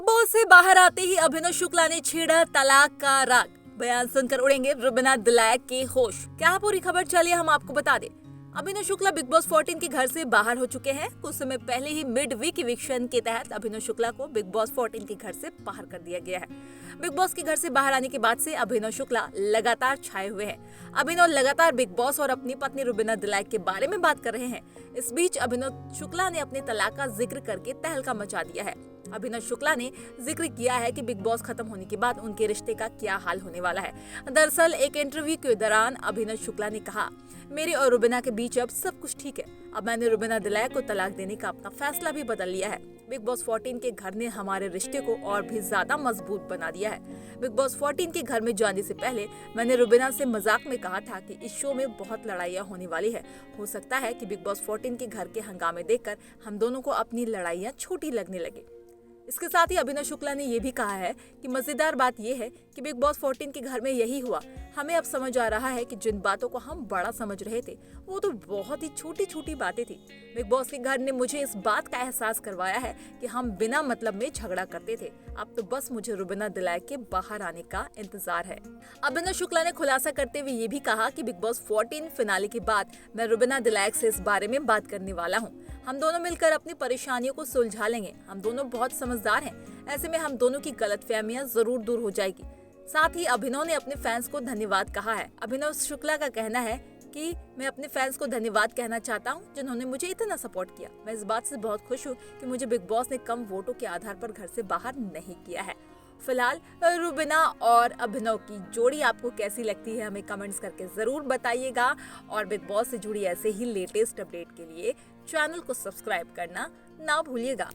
Boss से बाहर आते ही अभिनव शुक्ला ने छेड़ा तलाक का राग। बयान सुनकर उड़ेंगे रुबीना दिलैक के होश। क्या है पूरी खबर, चलिए हम आपको बता दें। अभिनव शुक्ला बिग बॉस 14 के घर से बाहर हो चुके हैं। कुछ समय पहले ही मिड वीक इविक्शन के तहत अभिनव शुक्ला को बिग बॉस 14 के घर से बाहर कर दिया गया है। बिग बॉस के घर से बाहर आने के बाद से अभिनव शुक्ला लगातार छाए हुए हैं। अभिनव लगातार बिग बॉस और अपनी पत्नी रुबीना दिलैक के बारे में बात कर रहे हैं। इस बीच अभिनव शुक्ला ने अपने तलाक का जिक्र करके तहलका मचा दिया है। अभिनव शुक्ला ने जिक्र किया है कि बिग बॉस खत्म होने के बाद उनके रिश्ते का क्या हाल होने वाला है। दरअसल एक इंटरव्यू के दौरान अभिनव शुक्ला ने कहा, मेरे और रुबीना के बीच अब सब कुछ ठीक है। अब मैंने रुबीना दिलैक को तलाक देने का अपना फैसला भी बदल लिया है। बिग बॉस 14 के घर ने हमारे रिश्ते को और भी ज्यादा मजबूत बना दिया है। बिग बॉस 14 के घर में जाने से पहले मैंने रुबीना से मजाक में कहा था कि इस शो में बहुत लड़ाइयाँ होने वाली है। हो सकता है कि बिग बॉस 14 के घर के हंगामे देखकर हम दोनों को अपनी लड़ाइयाँ छोटी लगने लगे। इसके साथ ही अभिनव शुक्ला ने ये भी कहा है कि मजेदार बात यह है कि बिग बॉस 14 के घर में यही हुआ। हमें अब समझ आ रहा है कि जिन बातों को हम बड़ा समझ रहे थे वो तो बहुत ही छोटी छोटी बातें थी। बिग बॉस के घर ने मुझे इस बात का एहसास करवाया है कि हम बिना मतलब में झगड़ा करते थे। अब तो बस मुझे रुबीना दिलैक के बाहर आने का इंतजार है। अभिनव शुक्ला ने खुलासा करते हुए ये भी कहा कि बिग बॉस 14 फिनाले के बाद मैं रुबीना दिलैक से इस बारे में बात करने वाला हूँ। हम दोनों मिलकर अपनी परेशानियों को सुलझा लेंगे। हम दोनों बहुत समझदार हैं। ऐसे में हम दोनों की गलतफहमियां जरूर दूर हो जाएगी। साथ ही अभिनव ने अपने फैंस को धन्यवाद कहा है। अभिनव शुक्ला का कहना है कि मैं अपने फैंस को धन्यवाद कहना चाहता हूं जिन्होंने मुझे इतना सपोर्ट किया। मैं इस बात से बहुत खुश हूं कि मुझे बिग बॉस ने कम वोटों के आधार पर घर से बाहर नहीं किया है। फिलहाल रुबीना और अभिनव की जोड़ी आपको कैसी लगती है, हमें कमेंट्स करके जरूर बताइएगा। और बिग बॉस से जुड़ी ऐसे ही लेटेस्ट अपडेट के लिए चैनल को सब्सक्राइब करना ना भूलिएगा।